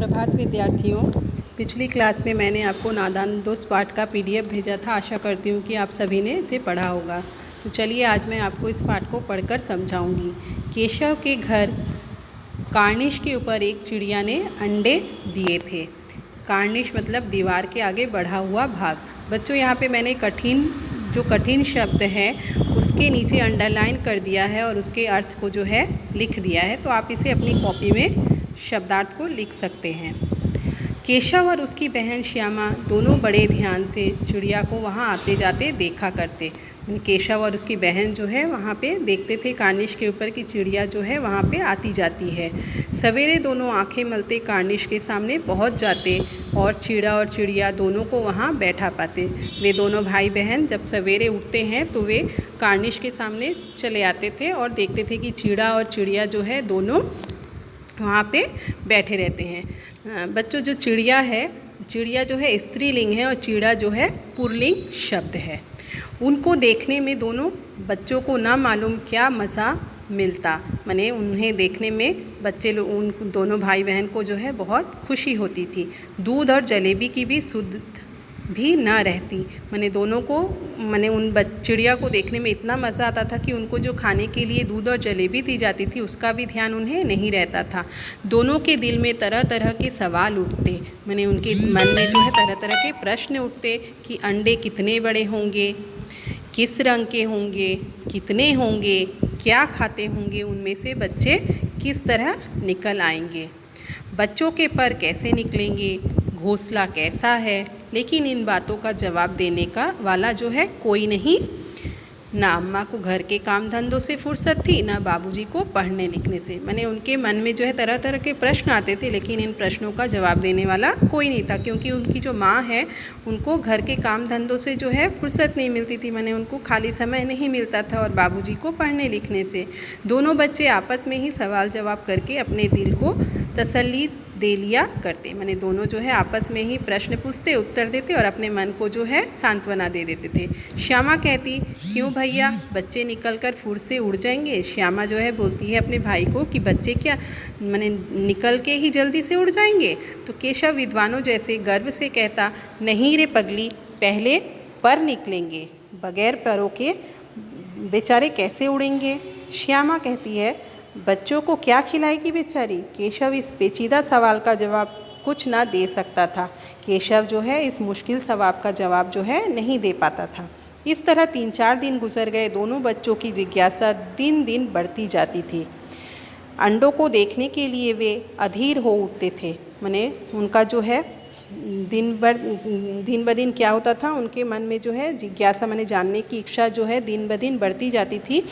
सुप्रभात विद्यार्थियों। पिछली क्लास में मैंने आपको नादान दोस्त पाठ का PDF भेजा था। आशा करती हूँ कि आप सभी ने इसे पढ़ा होगा। तो चलिए आज मैं आपको इस पाठ को पढ़कर समझाऊंगी। केशव के घर कार्निश के ऊपर एक चिड़िया ने अंडे दिए थे। कार्निश मतलब दीवार के आगे बढ़ा हुआ भाग। बच्चों यहाँ पे मैंने कठिन शब्द है उसके नीचे अंडरलाइन कर दिया है और उसके अर्थ को जो है लिख दिया है। तो आप इसे अपनी कॉपी में शब्दार्थ को लिख सकते हैं। केशव और उसकी बहन श्यामा दोनों बड़े ध्यान से चिड़िया को वहाँ आते जाते देखा करते। केशव और उसकी बहन जो है वहाँ पे देखते थे कार्निश के ऊपर की चिड़िया जो है वहाँ पे आती जाती है। सवेरे दोनों आंखें मलते कार्निश के सामने पहुँच जाते और चिड़िया दोनों को वहाँ बैठा पाते। वे दोनों भाई बहन जब सवेरे उठते हैं तो वे कार्निश के सामने चले आते थे और देखते थे कि चिड़िया जो है दोनों वहाँ पे बैठे रहते हैं। बच्चों जो चिड़िया जो है स्त्रीलिंग है और चिड़ा जो है पुल्लिंग शब्द है। उनको देखने में दोनों बच्चों को ना मालूम क्या मज़ा मिलता, माने उन्हें देखने में बच्चे लोग उन दोनों भाई बहन को जो है बहुत खुशी होती थी। दूध और जलेबी की भी सुध भी न रहती, माने दोनों को उन चिड़िया को देखने में इतना मज़ा आता था कि उनको जो खाने के लिए दूध और जलेबी दी जाती थी उसका भी ध्यान उन्हें नहीं रहता था। दोनों के दिल में तरह तरह के सवाल उठते, माने उनके मन में जो है तरह तरह के प्रश्न उठते कि अंडे कितने बड़े होंगे, किस रंग के होंगे, कितने होंगे, क्या खाते होंगे, उनमें से बच्चे किस तरह निकल आएंगे, बच्चों के पर कैसे निकलेंगे, घोंसला कैसा है। लेकिन इन बातों का जवाब देने का वाला जो है कोई नहीं। ना अम्मा को घर के काम धंधों से फुर्सत थी, ना बाबूजी को पढ़ने लिखने से। माने उनके मन में जो है तरह तरह के प्रश्न आते थे, लेकिन इन प्रश्नों का जवाब देने वाला कोई नहीं था, क्योंकि उनकी जो माँ है उनको घर के काम धंधों से जो है फुर्सत नहीं मिलती थी, माने उनको खाली समय नहीं मिलता था, और बाबूजी को पढ़ने लिखने से। दोनों बच्चे आपस में ही सवाल जवाब करके अपने दिल को तसल्ली दे लिया करते, माने दोनों जो है आपस में ही प्रश्न पूछते, उत्तर देते और अपने मन को जो है सांत्वना दे देते थे। श्यामा कहती, क्यों भैया, बच्चे निकलकर फुर से उड़ जाएंगे। श्यामा जो है बोलती है अपने भाई को कि बच्चे क्या माने निकल के ही जल्दी से उड़ जाएंगे। तो केशव विद्वानों जैसे गर्व से कहता, नहीं रे पगली, पहले पर निकलेंगे, बगैर परों के बेचारे कैसे उड़ेंगे। श्यामा कहती है, बच्चों को क्या खिलाएगी बेचारी। केशव इस पेचीदा सवाल का जवाब कुछ ना दे सकता था। केशव जो है इस मुश्किल सवाल का जवाब जो है नहीं दे पाता था। इस तरह 3-4 दिन गुजर गए। दोनों बच्चों की जिज्ञासा दिन दिन बढ़ती जाती थी। अंडों को देखने के लिए वे अधीर हो उठते थे, माने उनका जो है दिन ब दिन क्या होता था, उनके मन में जो है जिज्ञासा माने जानने की इच्छा जो है दिन ब दिन बढ़ती जाती थी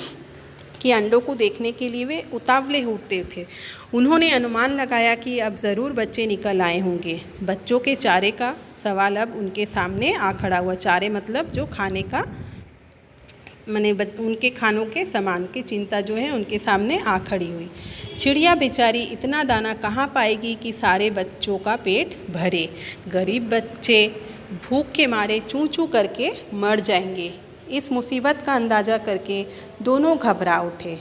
कि अंडों को देखने के लिए वे उतावले उठते थे। उन्होंने अनुमान लगाया कि अब ज़रूर बच्चे निकल आए होंगे। बच्चों के चारे का सवाल अब उनके सामने आ खड़ा हुआ। चारे मतलब जो खाने का, माने उनके खानों के सामान की चिंता जो है उनके सामने आ खड़ी हुई। चिड़िया बेचारी इतना दाना कहाँ पाएगी कि सारे बच्चों का पेट भरे। गरीब बच्चे भूख के मारे चूँ चूँ करके मर जाएंगे। इस मुसीबत का अंदाज़ा करके दोनों घबरा उठे,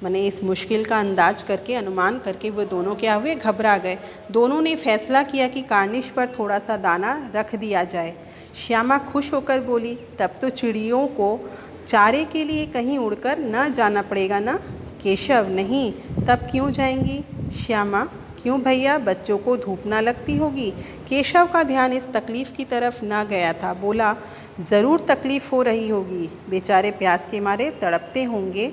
माने इस मुश्किल का अंदाज करके, अनुमान करके वो दोनों क्या हुए, घबरा गए। दोनों ने फैसला किया कि कार्निश पर थोड़ा सा दाना रख दिया जाए। श्यामा खुश होकर बोली, तब तो चिड़ियों को चारे के लिए कहीं उड़कर न जाना पड़ेगा ना। केशव, नहीं, तब क्यों जाएंगी। श्यामा, क्यों भैया, बच्चों को धूप ना लगती होगी। केशव का ध्यान इस तकलीफ़ की तरफ न गया था। बोला, ज़रूर तकलीफ़ हो रही होगी, बेचारे प्यास के मारे तड़पते होंगे,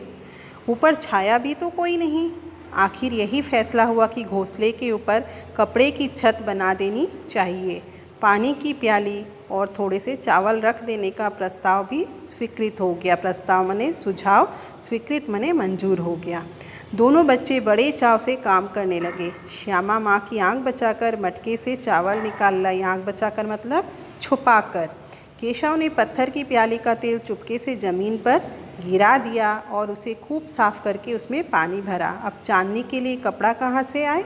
ऊपर छाया भी तो कोई नहीं। आखिर यही फैसला हुआ कि घोंसले के ऊपर कपड़े की छत बना देनी चाहिए। पानी की प्याली और थोड़े से चावल रख देने का प्रस्ताव भी स्वीकृत हो गया। प्रस्ताव माने सुझाव, स्वीकृत माने मंजूर हो गया। दोनों बच्चे बड़े चाव से काम करने लगे। श्यामा माँ की आंख बचाकर मटके से चावल निकाल लाई। आंख बचाकर मतलब छुपाकर। केशव ने पत्थर की प्याली का तेल चुपके से ज़मीन पर गिरा दिया और उसे खूब साफ करके उसमें पानी भरा। अब चांदनी के लिए कपड़ा कहाँ से आए,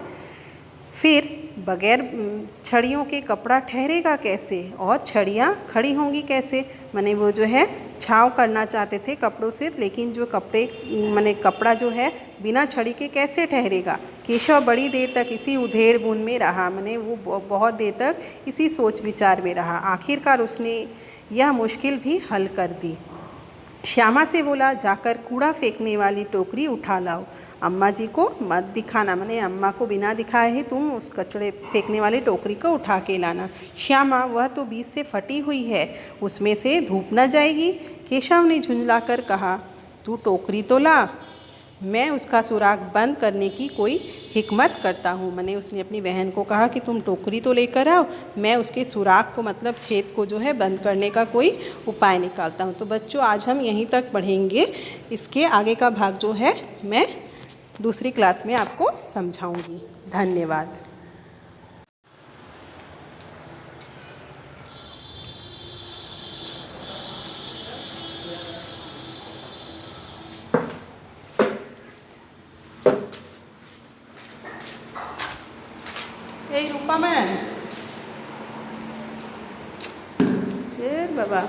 फिर बगैर छड़ियों के कपड़ा ठहरेगा कैसे, और छड़ियाँ खड़ी होंगी कैसे। माने वो जो है छाँव करना चाहते थे कपड़ों से, लेकिन जो कपड़ा जो है बिना छड़ी के कैसे ठहरेगा। केशव बड़ी देर तक इसी उधेड़ बुन में रहा, मैंने वो बहुत देर तक इसी सोच विचार में रहा। आखिरकार उसने यह मुश्किल भी हल कर दी। श्यामा से बोला, जाकर कूड़ा फेंकने वाली टोकरी उठा लाओ। अम्मा जी को मत दिखाना, मैंने अम्मा को बिना दिखाए ही तुम उस कचड़े फेंकने वाली टोकरी को उठा के लाना। श्यामा, वह तो बीच से फटी हुई है, उसमें से धूप न जाएगी। केशव ने झुंझलाकर कहा, तू टोकरी तो ला, मैं उसका सुराग बंद करने की कोई हिकमत करता हूँ। मैंने उसने अपनी बहन को कहा कि तुम टोकरी तो लेकर आओ, मैं उसके सुराग को मतलब छेद को जो है बंद करने का कोई उपाय निकालता हूँ। तो बच्चों, आज हम यहीं तक पढ़ेंगे। इसके आगे का भाग जो है मैं दूसरी क्लास में आपको समझाऊंगी। धन्यवाद। रूपा मैम, बाबा।